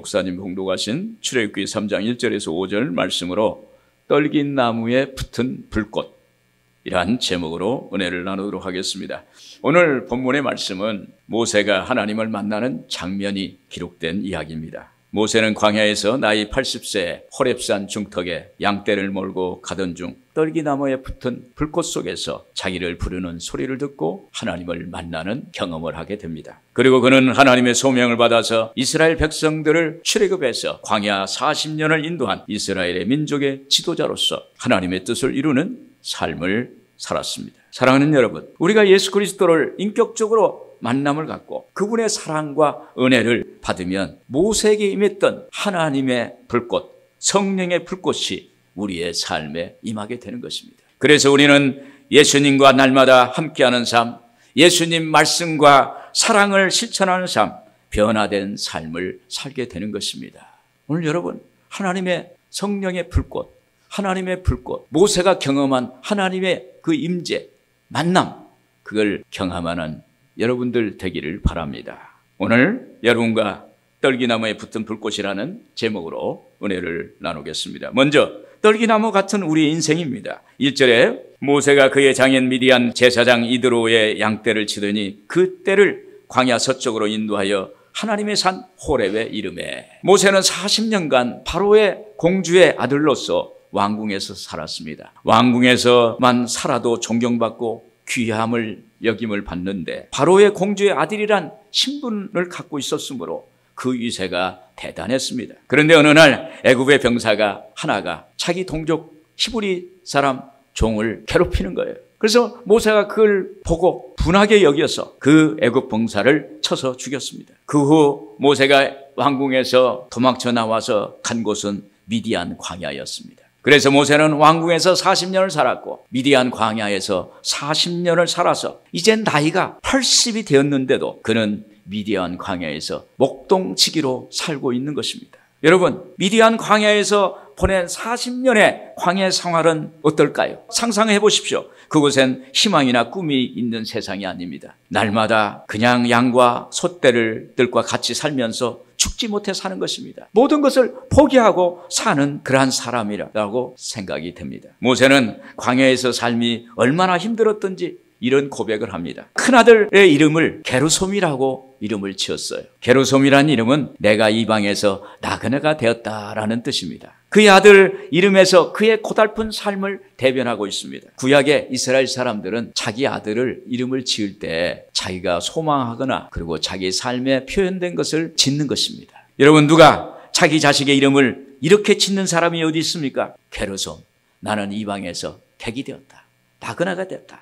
목사님 봉독하신 출애굽기 3장 1절에서 5절 말씀으로 떨긴 나무에 붙은 불꽃이란 제목으로 은혜를 나누도록 하겠습니다. 오늘 본문의 말씀은 모세가 하나님을 만나는 장면이 기록된 이야기입니다. 모세는 광야에서 나이 80세에 호렙산 중턱에 양떼를 몰고 가던 중 떨기나무에 붙은 불꽃 속에서 자기를 부르는 소리를 듣고 하나님을 만나는 경험을 하게 됩니다. 그리고 그는 하나님의 소명을 받아서 이스라엘 백성들을 출애굽해서 광야 40년을 인도한 이스라엘의 민족의 지도자로서 하나님의 뜻을 이루는 삶을 살았습니다. 사랑하는 여러분, 우리가 예수 그리스도를 인격적으로 만남을 갖고 그분의 사랑과 은혜를 받으면 모세에게 임했던 하나님의 불꽃, 성령의 불꽃이 우리의 삶에 임하게 되는 것입니다. 그래서 우리는 예수님과 날마다 함께하는 삶, 예수님 말씀과 사랑을 실천하는 삶, 변화된 삶을 살게 되는 것입니다. 오늘 여러분, 하나님의 성령의 불꽃, 하나님의 불꽃, 모세가 경험한 하나님의 그 임재, 만남, 그걸 경험하는 여러분들 되기를 바랍니다. 오늘 여러분과 떨기나무에 붙은 불꽃이라는 제목으로 은혜를 나누겠습니다. 먼저 떨기나무 같은 우리의 인생입니다. 1절에 모세가 그의 장인 미디안 제사장 이드로의 양떼를 치더니 그 떼를 광야 서쪽으로 인도하여 하나님의 산 호렙에 이르매. 모세는 40년간 바로의 공주의 아들로서 왕궁에서 살았습니다. 왕궁에서만 살아도 존경받고 귀함을 여김을 받는데 바로의 공주의 아들이란 신분을 갖고 있었으므로 그 위세가 대단했습니다. 그런데 어느 날 애굽의 병사가 하나가 자기 동족 히브리 사람 종을 괴롭히는 거예요. 그래서 모세가 그걸 보고 분하게 여겨서 그 애굽 병사를 쳐서 죽였습니다. 그 후 모세가 왕궁에서 도망쳐 나와서 간 곳은 미디안 광야였습니다. 그래서 모세는 왕궁에서 40년을 살았고 미디안 광야에서 40년을 살아서 이제 나이가 80이 되었는데도 그는 미디안 광야에서 목동치기로 살고 있는 것입니다. 여러분, 미디안 광야에서 보낸 40년의 광야 생활은 어떨까요? 상상해 보십시오. 그곳엔 희망이나 꿈이 있는 세상이 아닙니다. 날마다 그냥 양과 소떼들과 같이 살면서 죽지 못해 사는 것입니다. 모든 것을 포기하고 사는 그러한 사람이라고 생각이 됩니다. 모세는 광야에서 삶이 얼마나 힘들었던지 이런 고백을 합니다. 큰아들의 이름을 게르솜이라고 이름을 지었어요. 게르솜이라는 이름은 내가 이방에서 나그네가 되었다라는 뜻입니다. 그의 아들 이름에서 그의 고달픈 삶을 대변하고 있습니다. 구약의 이스라엘 사람들은 자기 아들을 이름을 지을 때 자기가 소망하거나 그리고 자기 삶에 표현된 것을 짓는 것입니다. 여러분, 누가 자기 자식의 이름을 이렇게 짓는 사람이 어디 있습니까? 게르솜, 나는 이방에서 객이 되었다, 나그네가 됐다,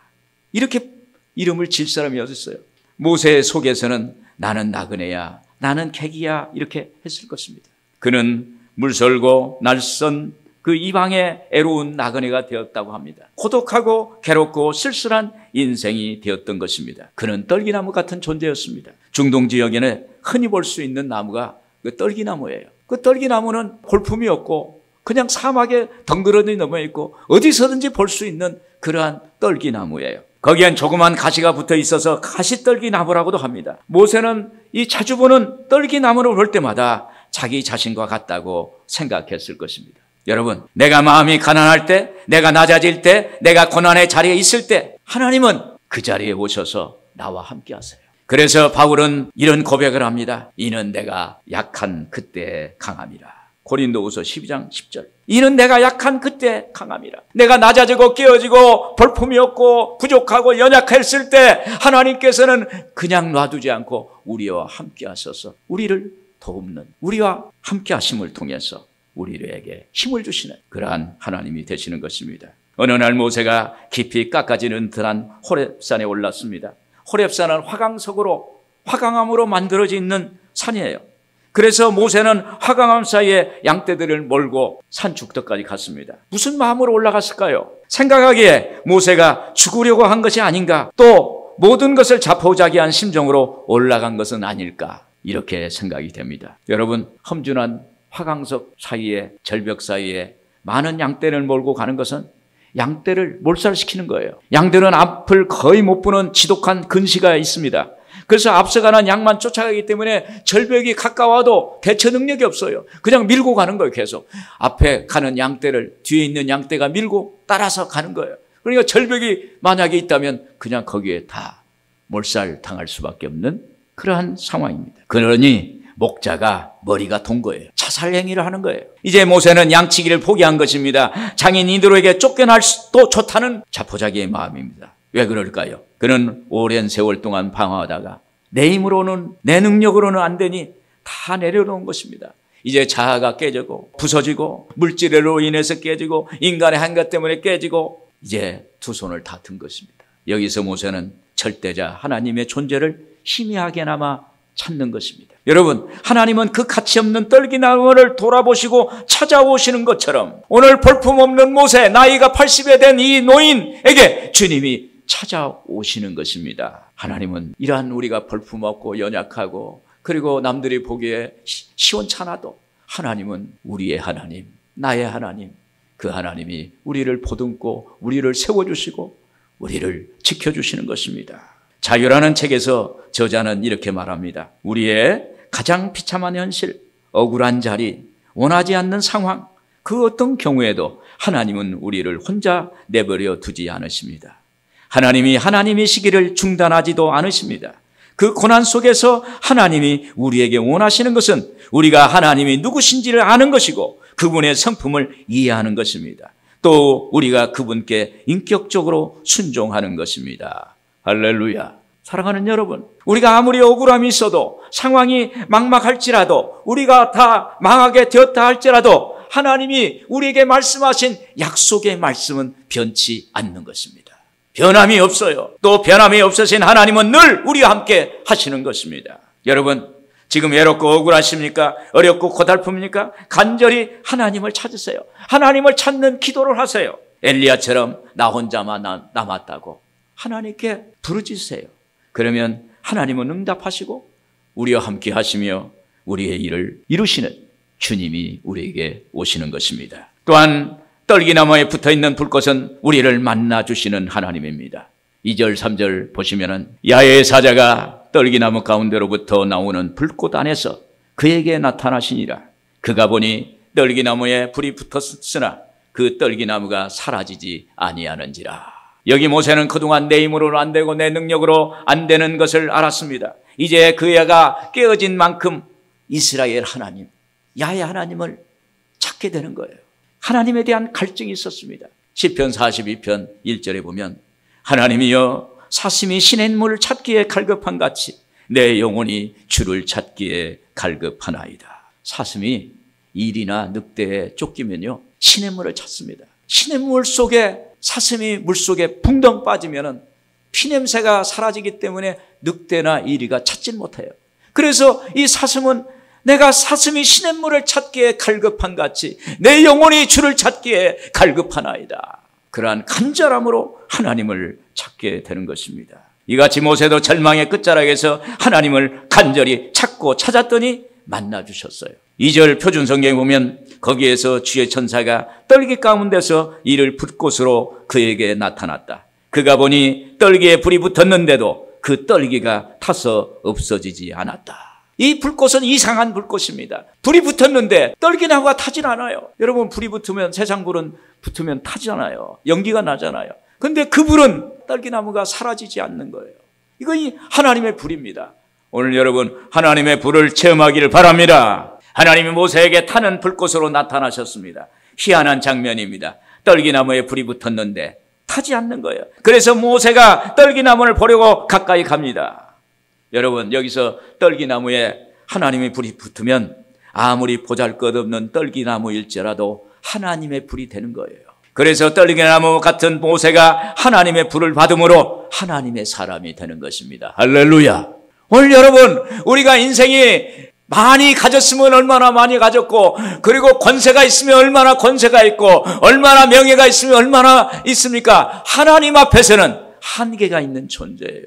이렇게 이름을 지을 사람이 어디 있어요? 모세 속에서는 나는 나그네야, 나는 객이야 이렇게 했을 것입니다. 그는 물설고 날선 그 이방의 애로운 나그네가 되었다고 합니다. 고독하고 괴롭고 쓸쓸한 인생이 되었던 것입니다. 그는 떨기나무 같은 존재였습니다. 중동 지역에는 흔히 볼 수 있는 나무가 그 떨기나무예요. 그 떨기나무는 볼품이 없고 그냥 사막에 덩그러니 넘어 있고 어디서든지 볼 수 있는 그러한 떨기나무예요. 거기엔 조그만 가시가 붙어 있어서 가시떨기나무라고도 합니다. 모세는 이 자주 보는 떨기나무를 볼 때마다 자기 자신과 같다고 생각했을 것입니다. 여러분, 내가 마음이 가난할 때, 내가 낮아질 때, 내가 고난의 자리에 있을 때 하나님은 그 자리에 오셔서 나와 함께 하세요. 그래서 바울은 이런 고백을 합니다. 이는 내가 약한 그때 강함이라. 고린도후서 12장 10절. 이는 내가 약한 그때 강함이라. 내가 낮아지고 깨어지고 볼품이 없고 부족하고 연약했을 때 하나님께서는 그냥 놔두지 않고 우리와 함께 하셔서 우리를 돕는, 우리와 함께 하심을 통해서 우리에게 힘을 주시는 그러한 하나님이 되시는 것입니다. 어느 날 모세가 깊이 깎아지는 듯한 호렙산에 올랐습니다. 호렙산은 화강암으로 만들어져 있는 산이에요. 그래서 모세는 화강암 사이에 양떼들을 몰고 산 죽덕까지 갔습니다. 무슨 마음으로 올라갔을까요? 생각하기에 모세가 죽으려고 한 것이 아닌가, 또 모든 것을 자포자기한 심정으로 올라간 것은 아닐까, 이렇게 생각이 됩니다. 여러분, 험준한 화강석 사이에, 절벽 사이에 많은 양떼를 몰고 가는 것은 양떼를 몰살시키는 거예요. 양들은 앞을 거의 못 보는 지독한 근시가 있습니다. 그래서 앞서가는 양만 쫓아가기 때문에 절벽이 가까워도 대처 능력이 없어요. 그냥 밀고 가는 거예요. 계속 앞에 가는 양떼를 뒤에 있는 양떼가 밀고 따라서 가는 거예요. 그러니까 절벽이 만약에 있다면 그냥 거기에 다 몰살 당할 수밖에 없는 그러한 상황입니다. 그러니 목자가 머리가 돈 거예요. 자살 행위를 하는 거예요. 이제 모세는 양치기를 포기한 것입니다. 장인이들에게 쫓겨날 수도 좋다는 자포자기의 마음입니다. 왜 그럴까요? 그는 오랜 세월 동안 방황하다가 내 힘으로는 내 능력으로는 안 되니 다 내려놓은 것입니다. 이제 자아가 깨지고 부서지고 물질로 인해서 깨지고 인간의 한것 때문에 깨지고 이제 두 손을 다 든 것입니다. 여기서 모세는 절대자 하나님의 존재를 희미하게나마 찾는 것입니다. 여러분, 하나님은 그 가치 없는 떨기나무를 돌아보시고 찾아오시는 것처럼 오늘 볼품없는 모세, 나이가 80에 된 이 노인에게 주님이 찾아오시는 것입니다. 하나님은 이러한 우리가 볼품없고 연약하고 그리고 남들이 보기에 시원찮아도 하나님은 우리의 하나님, 나의 하나님, 그 하나님이 우리를 보듬고 우리를 세워주시고 우리를 지켜주시는 것입니다. 자유라는 책에서 저자는 이렇게 말합니다. 우리의 가장 비참한 현실, 억울한 자리, 원하지 않는 상황, 그 어떤 경우에도 하나님은 우리를 혼자 내버려 두지 않으십니다. 하나님이 하나님이시기를 중단하지도 않으십니다. 그 고난 속에서 하나님이 우리에게 원하시는 것은 우리가 하나님이 누구신지를 아는 것이고 그분의 성품을 이해하는 것입니다. 또 우리가 그분께 인격적으로 순종하는 것입니다. 할렐루야. 사랑하는 여러분, 우리가 아무리 억울함이 있어도 상황이 막막할지라도 우리가 다 망하게 되었다 할지라도 하나님이 우리에게 말씀하신 약속의 말씀은 변치 않는 것입니다. 변함이 없어요. 또 변함이 없으신 하나님은 늘 우리와 함께 하시는 것입니다. 여러분, 지금 외롭고 억울하십니까? 어렵고 고달픕니까? 간절히 하나님을 찾으세요. 하나님을 찾는 기도를 하세요. 엘리야처럼 나 혼자만 남았다고 하나님께 부르짖으세요. 그러면 하나님은 응답하시고 우리와 함께 하시며 우리의 일을 이루시는 주님이 우리에게 오시는 것입니다. 또한 떨기나무에 붙어있는 불꽃은 우리를 만나주시는 하나님입니다. 2절 3절 보시면은 야훼의 사자가 떨기나무 가운데로부터 나오는 불꽃 안에서 그에게 나타나시니라. 그가 보니 떨기나무에 불이 붙었으나 그 떨기나무가 사라지지 아니하는지라. 여기 모세는 그동안 내 힘으로는 안 되고 내 능력으로 안 되는 것을 알았습니다. 이제 그애가 깨어진 만큼 이스라엘 하나님, 야훼 하나님을 찾게 되는 거예요. 하나님에 대한 갈증이 있었습니다. 시편 42편 1절에 보면 하나님이여 사슴이 시냇물을 찾기에 갈급한 같이 내 영혼이 주를 찾기에 갈급하나이다. 사슴이 일이나 늑대에 쫓기면요 시냇물을 찾습니다. 시냇물 속에 사슴이 물속에 붕덩 빠지면 피냄새가 사라지기 때문에 늑대나 이리가 찾질 못해요. 그래서 이 사슴은 내가 사슴이 시냇물을 찾기에 갈급한 같이 내 영혼이 주를 찾기에 갈급하나이다. 그러한 간절함으로 하나님을 찾게 되는 것입니다. 이같이 모세도 절망의 끝자락에서 하나님을 간절히 찾고 찾았더니 만나주셨어요. 2절 표준성경에 보면 거기에서 주의 천사가 떨기 가운데서 이를 불꽃으로 그에게 나타났다. 그가 보니 떨기에 불이 붙었는데도 그 떨기가 타서 없어지지 않았다. 이 불꽃은 이상한 불꽃입니다. 불이 붙었는데 떨기나무가 타진 않아요. 여러분, 불이 붙으면, 세상 불은 붙으면 타잖아요. 연기가 나잖아요. 근데 그 불은 떨기나무가 사라지지 않는 거예요. 이건 하나님의 불입니다. 오늘 여러분, 하나님의 불을 체험하기를 바랍니다. 하나님이 모세에게 타는 불꽃으로 나타나셨습니다. 희한한 장면입니다. 떨기나무에 불이 붙었는데 타지 않는 거예요. 그래서 모세가 떨기나무를 보려고 가까이 갑니다. 여러분, 여기서 떨기나무에 하나님의 불이 붙으면 아무리 보잘것없는 떨기나무일지라도 하나님의 불이 되는 거예요. 그래서 떨기나무 같은 모세가 하나님의 불을 받음으로 하나님의 사람이 되는 것입니다. 할렐루야. 오늘 여러분, 우리가 인생이 많이 가졌으면 얼마나 많이 가졌고, 그리고 권세가 있으면 얼마나 권세가 있고, 얼마나 명예가 있으면 얼마나 있습니까? 하나님 앞에서는 한계가 있는 존재예요.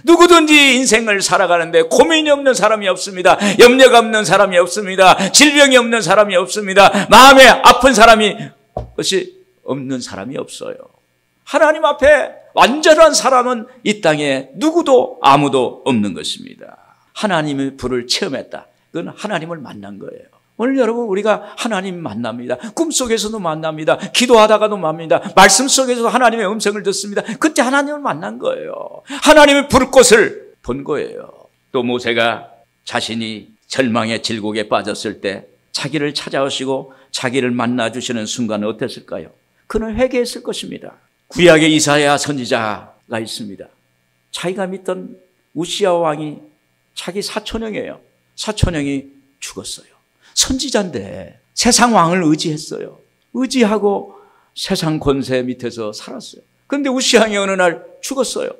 누구든지 인생을 살아가는데 고민이 없는 사람이 없습니다. 염려가 없는 사람이 없습니다. 질병이 없는 사람이 없습니다. 마음에 아픈 사람이 없는 사람이 없어요. 하나님 앞에 완전한 사람은 이 땅에 누구도 아무도 없는 것입니다. 하나님의 불을 체험했다. 그건 하나님을 만난 거예요. 오늘 여러분 우리가 하나님 만납니다. 꿈속에서도 만납니다. 기도하다가도 만납니다. 말씀 속에서도 하나님의 음성을 듣습니다. 그때 하나님을 만난 거예요. 하나님의 불꽃을 본 거예요. 또 모세가 자신이 절망의 질곡에 빠졌을 때 자기를 찾아오시고 자기를 만나주시는 순간은 어땠을까요? 그는 회개했을 것입니다. 구약의 이사야 선지자가 있습니다. 자기가 믿던 우시야 왕이 자기 사촌형이에요. 사촌형이 죽었어요. 선지자인데 세상 왕을 의지했어요. 의지하고 세상 권세 밑에서 살았어요. 그런데 우시야 왕이 어느 날 죽었어요.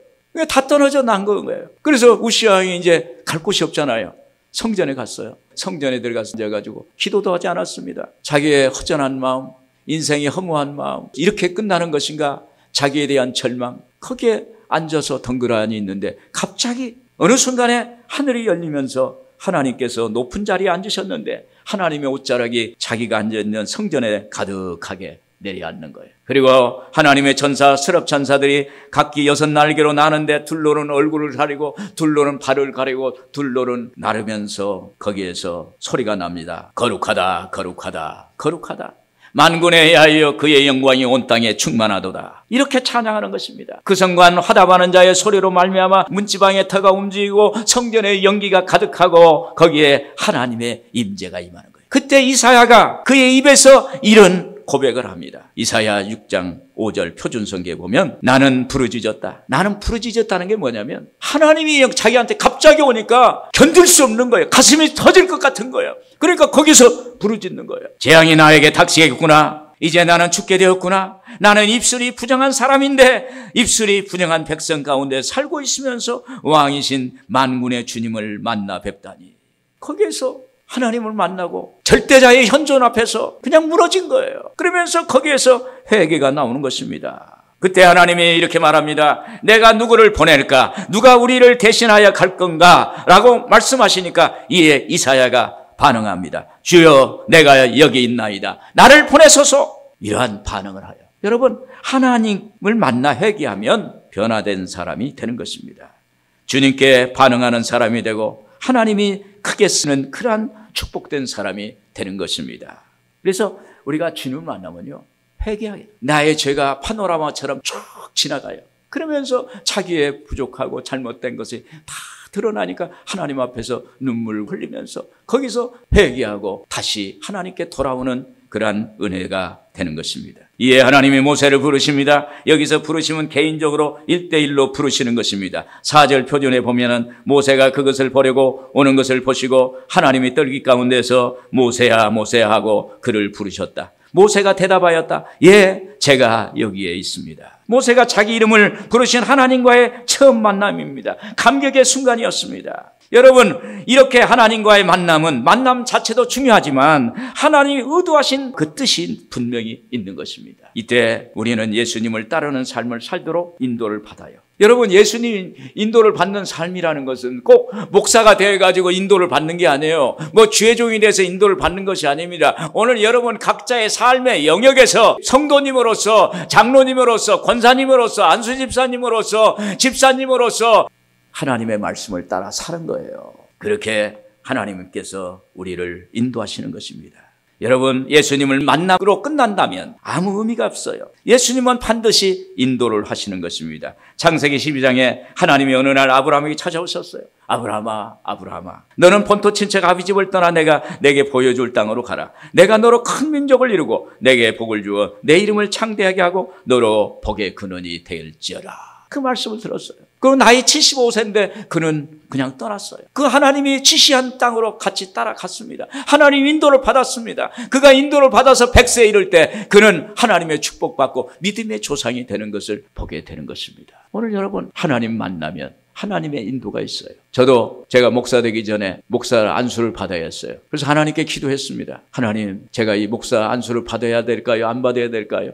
다 떨어져 난 거예요. 그래서 우시야 왕이 이제 갈 곳이 없잖아요. 성전에 갔어요. 성전에 들어가서 가지고 기도도 하지 않았습니다. 자기의 허전한 마음, 인생이 허무한 마음, 이렇게 끝나는 것인가? 자기에 대한 절망, 거기에 앉아서 덩그러니 있는데 갑자기 어느 순간에 하늘이 열리면서 하나님께서 높은 자리에 앉으셨는데 하나님의 옷자락이 자기가 앉아있는 성전에 가득하게 내려앉는 거예요. 그리고 하나님의 천사, 스럽 천사들이 각기 6 날개로 나는데 둘로는 얼굴을 가리고 둘로는 발을 가리고 둘로는 나르면서 거기에서 소리가 납니다. 거룩하다, 거룩하다, 거룩하다. 만군의 여호와여 그의 영광이 온 땅에 충만하도다. 이렇게 찬양하는 것입니다. 그 성관 화답하는 자의 소리로 말미암아 문지방의 터가 움직이고 성전의 연기가 가득하고 거기에 하나님의 임재가 임하는 거예요. 그때 이사야가 그의 입에서 이런 고백을 합니다. 이사야 6장 5절 표준성경에 보면 나는 부르짖었다. 나는 부르짖었다는 게 뭐냐면 하나님이 자기한테 갑자기 오니까 견딜 수 없는 거예요. 가슴이 터질 것 같은 거예요. 그러니까 거기서 부르짖는 거예요. 재앙이 나에게 닥치겠구나. 이제 나는 죽게 되었구나. 나는 입술이 부정한 사람인데 입술이 부정한 백성 가운데 살고 있으면서 왕이신 만군의 주님을 만나 뵙다니. 거기에서 하나님을 만나고 절대자의 현존 앞에서 그냥 무너진 거예요. 그러면서 거기에서 회개가 나오는 것입니다. 그때 하나님이 이렇게 말합니다. 내가 누구를 보낼까? 누가 우리를 대신하여 갈 건가? 라고 말씀하시니까 이에 이사야가 반응합니다. 주여 내가 여기 있나이다. 나를 보내소서. 이러한 반응을 하여 여러분 하나님을 만나 회개하면 변화된 사람이 되는 것입니다. 주님께 반응하는 사람이 되고 하나님이 크게 쓰는 그러한 축복된 사람이 되는 것입니다. 그래서 우리가 주님을 만나면요 회개하게 나의 죄가 파노라마처럼 쭉 지나가요. 그러면서 자기의 부족하고 잘못된 것이 다 드러나니까 하나님 앞에서 눈물을 흘리면서 거기서 회개하고 다시 하나님께 돌아오는 그러한 은혜가 되는 것입니다. 이에 하나님이 모세를 부르십니다. 여기서 부르시면 개인적으로 1대1로 부르시는 것입니다. 4절 표준에 보면은 모세가 그것을 보려고 오는 것을 보시고 하나님이 떨기 가운데서 모세야 모세야 하고 그를 부르셨다. 모세가 대답하였다. 예, 제가 여기에 있습니다. 모세가 자기 이름을 부르신 하나님과의 처음 만남입니다. 감격의 순간이었습니다. 여러분 이렇게 하나님과의 만남 자체도 중요하지만 하나님이 의도하신 그 뜻이 분명히 있는 것입니다. 이때 우리는 예수님을 따르는 삶을 살도록 인도를 받아요. 여러분 예수님 인도를 받는 삶이라는 것은 꼭 목사가 되어가지고 인도를 받는 게 아니에요. 뭐 주의종이 돼서 인도를 받는 것이 아닙니다. 오늘 여러분 각자의 삶의 영역에서 성도님으로서 장로님으로서 권사님으로서 안수집사님으로서 집사님으로서 하나님의 말씀을 따라 사는 거예요. 그렇게 하나님께서 우리를 인도하시는 것입니다. 여러분 예수님을 만남으로 끝난다면 아무 의미가 없어요. 예수님은 반드시 인도를 하시는 것입니다. 창세기 12장에 하나님이 어느 날 아브라함에게 찾아오셨어요. 아브라함아 아브라함아 너는 본토 친척 아비집을 떠나 내가 내게 보여줄 땅으로 가라. 내가 너로 큰 민족을 이루고 내게 복을 주어 내 이름을 창대하게 하고 너로 복의 근원이 될지어라. 그 말씀을 들었어요. 그 나이 75세인데 그는 그냥 떠났어요. 그 하나님이 지시한 땅으로 같이 따라갔습니다. 하나님 인도를 받았습니다. 그가 인도를 받아서 100세에 이를 때 그는 하나님의 축복받고 믿음의 조상이 되는 것을 보게 되는 것입니다. 오늘 여러분 하나님 만나면 하나님의 인도가 있어요. 저도 제가 목사 되기 전에 목사 안수를 받아야 했어요. 그래서 하나님께 기도했습니다. 하나님 제가 이 목사 안수를 받아야 될까요? 안 받아야 될까요?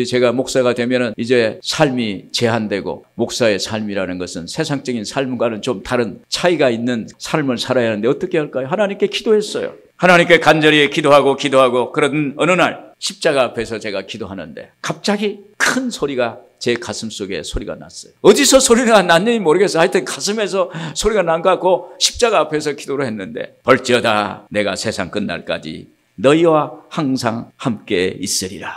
제가 목사가 되면은 이제 삶이 제한되고 목사의 삶이라는 것은 세상적인 삶과는 좀 다른 차이가 있는 삶을 살아야 하는데 어떻게 할까요? 하나님께 기도했어요. 하나님께 간절히 기도하고 그런 어느 날 십자가 앞에서 제가 기도하는데 갑자기 큰 소리가 제 가슴 속에 소리가 났어요. 어디서 소리가 났는지 모르겠어요. 하여튼 가슴에서 소리가 난 것 같고 십자가 앞에서 기도를 했는데 벌지어다 내가 세상 끝날까지 너희와 항상 함께 있으리라.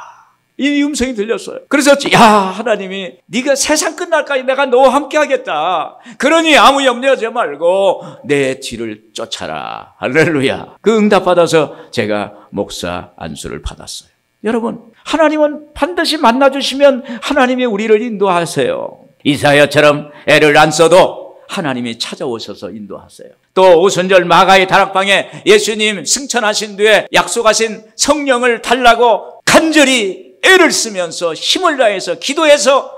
이 음성이 들렸어요. 그래서 야 하나님이 네가 세상 끝날까지 내가 너와 함께 하겠다. 그러니 아무 염려하지 말고 내 뒤를 쫓아라. 할렐루야. 그 응답 받아서 제가 목사 안수를 받았어요. 여러분 하나님은 반드시 만나주시면 하나님이 우리를 인도하세요. 이사야처럼 애를 안 써도 하나님이 찾아오셔서 인도하세요. 또 오순절 마가의 다락방에 예수님 승천하신 뒤에 약속하신 성령을 달라고 간절히 애를 쓰면서 힘을 다해서 기도해서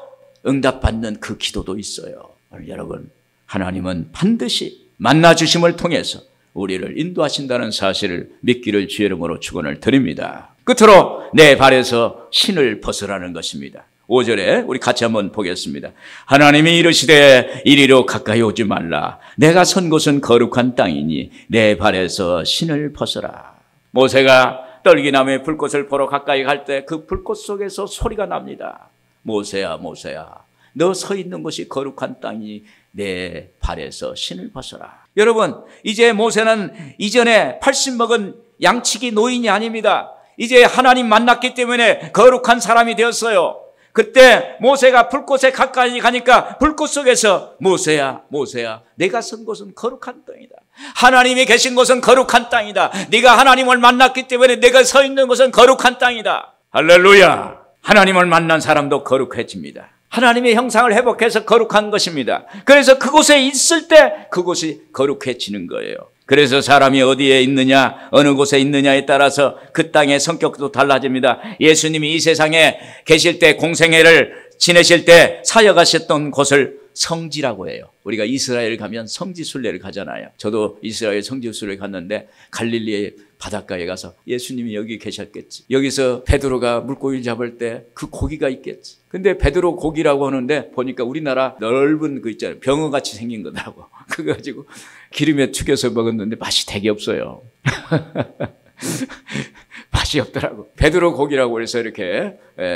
응답받는 그 기도도 있어요. 여러분 하나님은 반드시 만나주심을 통해서 우리를 인도하신다는 사실을 믿기를 주의 이름으로 축원을 드립니다. 끝으로 내 발에서 신을 벗으라는 것입니다. 5절에 우리 같이 한번 보겠습니다. 하나님이 이르시되 이리로 가까이 오지 말라. 내가 선 곳은 거룩한 땅이니 내 발에서 신을 벗어라. 모세가 떨기나무의 불꽃을 보러 가까이 갈 때 그 불꽃 속에서 소리가 납니다. 모세야 모세야 너 서 있는 곳이 거룩한 땅이니 내 발에서 신을 벗어라. 여러분 이제 모세는 이전에 80 먹은 양치기 노인이 아닙니다. 이제 하나님 만났기 때문에 거룩한 사람이 되었어요. 그때 모세가 불꽃에 가까이 가니까 불꽃 속에서 모세야 모세야 내가 선 곳은 거룩한 땅이다. 하나님이 계신 곳은 거룩한 땅이다. 네가 하나님을 만났기 때문에 내가 서 있는 곳은 거룩한 땅이다. 할렐루야. 하나님을 만난 사람도 거룩해집니다. 하나님의 형상을 회복해서 거룩한 것입니다. 그래서 그곳에 있을 때 그곳이 거룩해지는 거예요. 그래서 사람이 어디에 있느냐 어느 곳에 있느냐에 따라서 그 땅의 성격도 달라집니다. 예수님이 이 세상에 계실 때 공생애를 지내실 때 사역하셨던 곳을 성지라고 해요. 우리가 이스라엘 가면 성지순례를 가잖아요. 저도 이스라엘 성지순례를 갔는데 갈릴리의 바닷가에 가서 예수님이 여기 계셨겠지. 여기서 베드로가 물고기를 잡을 때 그 고기가 있겠지. 근데 베드로 고기라고 하는데 보니까 우리나라 넓은 그 있잖아요. 병어같이 생긴 거더라고. 그거 가지고 기름에 튀겨서 먹었는데 맛이 되게 없어요. 맛이 없더라고. 베드로 고기라고 해서 이렇게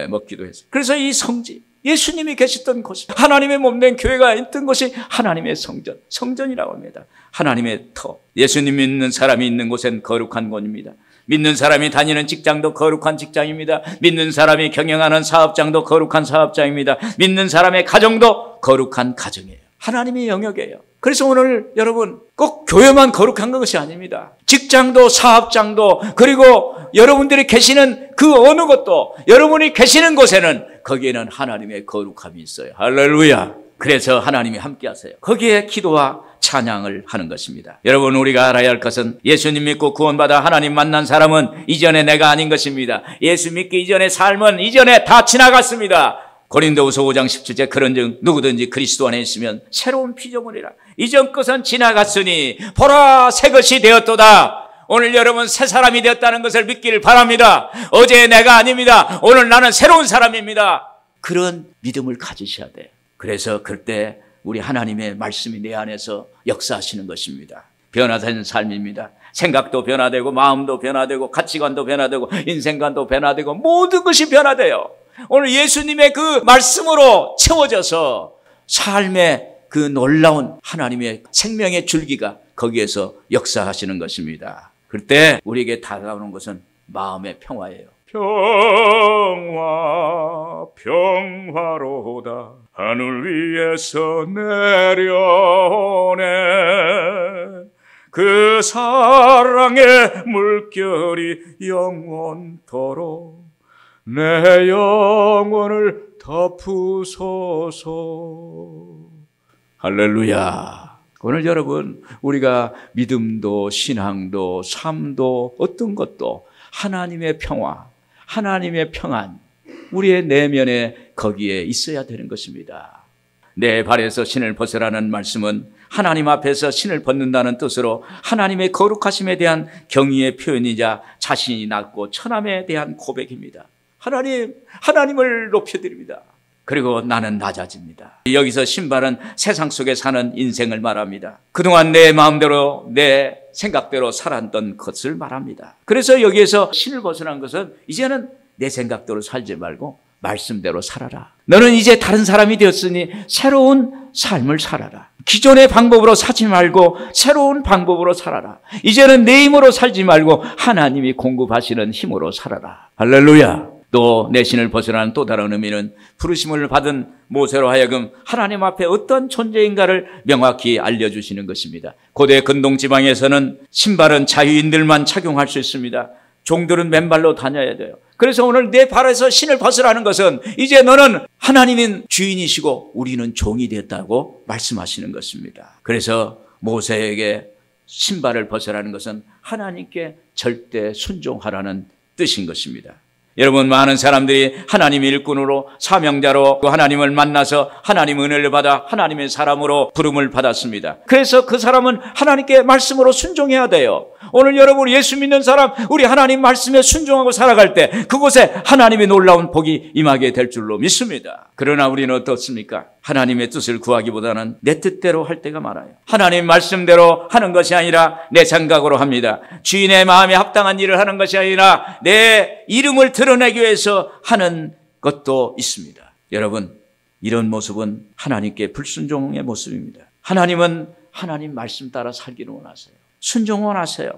먹기도 했어요. 그래서 이 성지, 예수님이 계셨던 곳, 하나님의 몸된 교회가 있던 곳이 하나님의 성전, 성전이라고 합니다. 하나님의 터. 예수님 믿는 사람이 있는 곳엔 거룩한 곳입니다. 믿는 사람이 다니는 직장도 거룩한 직장입니다. 믿는 사람이 경영하는 사업장도 거룩한 사업장입니다. 믿는 사람의 가정도 거룩한 가정이에요. 하나님의 영역이에요. 그래서 오늘 여러분 꼭 교회만 거룩한 것이 아닙니다. 직장도 사업장도 그리고 여러분들이 계시는 그 어느 곳도 여러분이 계시는 곳에는 거기에는 하나님의 거룩함이 있어요. 할렐루야. 그래서 하나님이 함께 하세요. 거기에 기도와 찬양을 하는 것입니다. 여러분 우리가 알아야 할 것은 예수님 믿고 구원받아 하나님 만난 사람은 이전에 내가 아닌 것입니다. 예수 믿기 이전의 삶은 이전에 다 지나갔습니다. 고린도후서 5장 17절 그런즉 누구든지 그리스도 안에 있으면 새로운 피조물이라. 이전 것은 지나갔으니 보라 새 것이 되었도다. 오늘 여러분 새 사람이 되었다는 것을 믿기를 바랍니다. 어제의 내가 아닙니다. 오늘 나는 새로운 사람입니다. 그런 믿음을 가지셔야 돼요. 그래서 그때 우리 하나님의 말씀이 내 안에서 역사하시는 것입니다. 변화된 삶입니다. 생각도 변화되고 마음도 변화되고 가치관도 변화되고 인생관도 변화되고 모든 것이 변화돼요. 오늘 예수님의 그 말씀으로 채워져서 삶의 그 놀라운 하나님의 생명의 줄기가 거기에서 역사하시는 것입니다. 그때 우리에게 다가오는 것은 마음의 평화예요. 평화 평화로다 하늘 위에서 내려오네 그 사랑의 물결이 영원토록 내 영혼을 덮으소서. 할렐루야. 오늘 여러분 우리가 믿음도 신앙도 삶도 어떤 것도 하나님의 평화, 하나님의 평안 우리의 내면에 거기에 있어야 되는 것입니다. 내 발에서 신을 벗으라는 말씀은 하나님 앞에서 신을 벗는다는 뜻으로 하나님의 거룩하심에 대한 경의의 표현이자 자신이 낮고 천함에 대한 고백입니다. 하나님을 높여드립니다. 그리고 나는 낮아집니다. 여기서 신발은 세상 속에 사는 인생을 말합니다. 그동안 내 마음대로 내 생각대로 살았던 것을 말합니다. 그래서 여기에서 신을 벗어난 것은 이제는 내 생각대로 살지 말고 말씀대로 살아라. 너는 이제 다른 사람이 되었으니 새로운 삶을 살아라. 기존의 방법으로 사지 말고 새로운 방법으로 살아라. 이제는 내 힘으로 살지 말고 하나님이 공급하시는 힘으로 살아라. 할렐루야. 또 내 신을 벗어나는 또 다른 의미는 부르심을 받은 모세로 하여금 하나님 앞에 어떤 존재인가를 명확히 알려주시는 것입니다. 고대 근동지방에서는 신발은 자유인들만 착용할 수 있습니다. 종들은 맨발로 다녀야 돼요. 그래서 오늘 내 발에서 신을 벗으라는 것은 이제 너는 하나님은 주인이시고 우리는 종이 됐다고 말씀하시는 것입니다. 그래서 모세에게 신발을 벗으라는 것은 하나님께 절대 순종하라는 뜻인 것입니다. 여러분, 많은 사람들이 하나님의 일꾼으로 사명자로 하나님을 만나서 하나님의 은혜를 받아 하나님의 사람으로 부름을 받았습니다. 그래서 그 사람은 하나님께 말씀으로 순종해야 돼요. 오늘 여러분 예수 믿는 사람, 우리 하나님 말씀에 순종하고 살아갈 때 그곳에 하나님의 놀라운 복이 임하게 될 줄로 믿습니다. 그러나 우리는 어떻습니까? 하나님의 뜻을 구하기보다는 내 뜻대로 할 때가 많아요. 하나님 말씀대로 하는 것이 아니라 내 생각으로 합니다. 주인의 마음에 합당한 일을 하는 것이 아니라 내 이름을 드러내기 위해서 하는 것도 있습니다. 여러분, 이런 모습은 하나님께 불순종의 모습입니다. 하나님은 하나님 말씀 따라 살기를 원하세요. 순종 원하세요.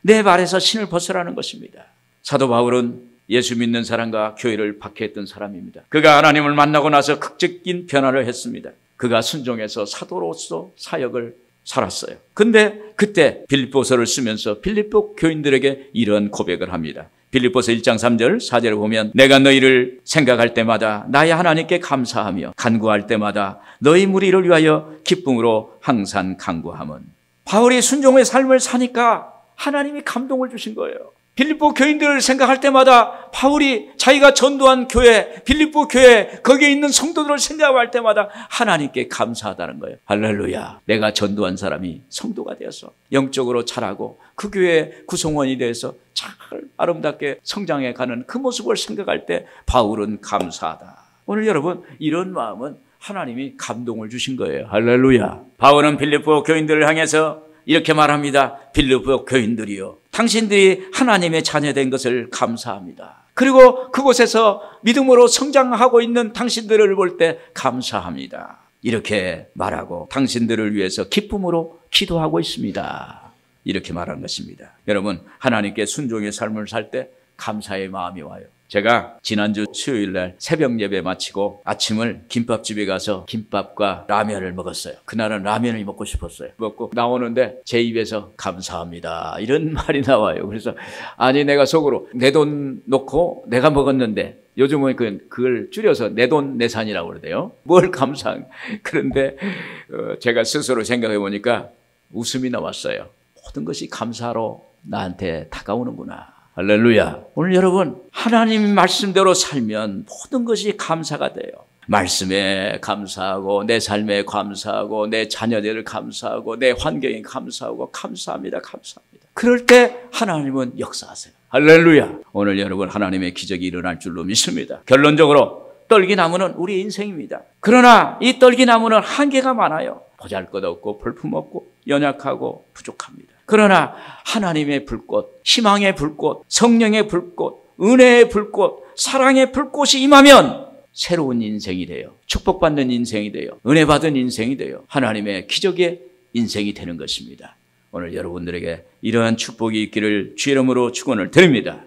내 발에서 신을 벗으라는 것입니다. 사도 바울은 예수 믿는 사람과 교회를 박해했던 사람입니다. 그가 하나님을 만나고 나서 극적인 변화를 했습니다. 그가 순종해서 사도로서 사역을 살았어요. 근데 그때 빌립보서를 쓰면서 빌립보 교인들에게 이런 고백을 합니다. 빌립보서 1장 3절 4절을 보면 내가 너희를 생각할 때마다 나의 하나님께 감사하며 간구할 때마다 너희 무리를 위하여 기쁨으로 항상 간구함은. 바울이 순종의 삶을 사니까 하나님이 감동을 주신 거예요. 빌립보 교인들을 생각할 때마다 바울이 자기가 전도한 교회, 빌립보 교회, 거기에 있는 성도들을 생각할 때마다 하나님께 감사하다는 거예요. 할렐루야. 내가 전도한 사람이 성도가 되어서 영적으로 자라고 그 교회 구성원이 되어서 잘 아름답게 성장해 가는 그 모습을 생각할 때 바울은 감사하다. 오늘 여러분, 이런 마음은 하나님이 감동을 주신 거예요. 할렐루야. 바울은 빌립보 교인들을 향해서 이렇게 말합니다. 빌립보 교인들이요, 당신들이 하나님의 자녀된 것을 감사합니다. 그리고 그곳에서 믿음으로 성장하고 있는 당신들을 볼 때 감사합니다. 이렇게 말하고 당신들을 위해서 기쁨으로 기도하고 있습니다. 이렇게 말한 것입니다. 여러분, 하나님께 순종의 삶을 살 때 감사의 마음이 와요. 제가 지난주 수요일 날 새벽 예배 마치고 아침을 김밥집에 가서 김밥과 라면을 먹었어요. 그날은 라면을 먹고 싶었어요. 먹고 나오는데 제 입에서 감사합니다 이런 말이 나와요. 그래서 아니, 내가 속으로 내 돈 놓고 내가 먹었는데, 요즘은 그걸 줄여서 내 돈 내산이라고 그러대요. 뭘 감사한. 그런데 제가 스스로 생각해 보니까 웃음이 나왔어요. 모든 것이 감사로 나한테 다가오는구나. 할렐루야. 오늘 여러분, 하나님 말씀대로 살면 모든 것이 감사가 돼요. 말씀에 감사하고 내 삶에 감사하고 내 자녀들을 감사하고 내 환경에 감사하고 감사합니다. 그럴 때 하나님은 역사하세요. 할렐루야. 오늘 여러분, 하나님의 기적이 일어날 줄로 믿습니다. 결론적으로 떨기나무는 우리 인생입니다. 그러나 이 떨기나무는 한계가 많아요. 보잘것없고 볼품없고 연약하고 부족합니다. 그러나 하나님의 불꽃, 희망의 불꽃, 성령의 불꽃, 은혜의 불꽃, 사랑의 불꽃이 임하면 새로운 인생이 돼요. 축복받는 인생이 돼요. 은혜 받은 인생이 돼요. 하나님의 기적의 인생이 되는 것입니다. 오늘 여러분들에게 이러한 축복이 있기를 주의 이름으로 축원을 드립니다.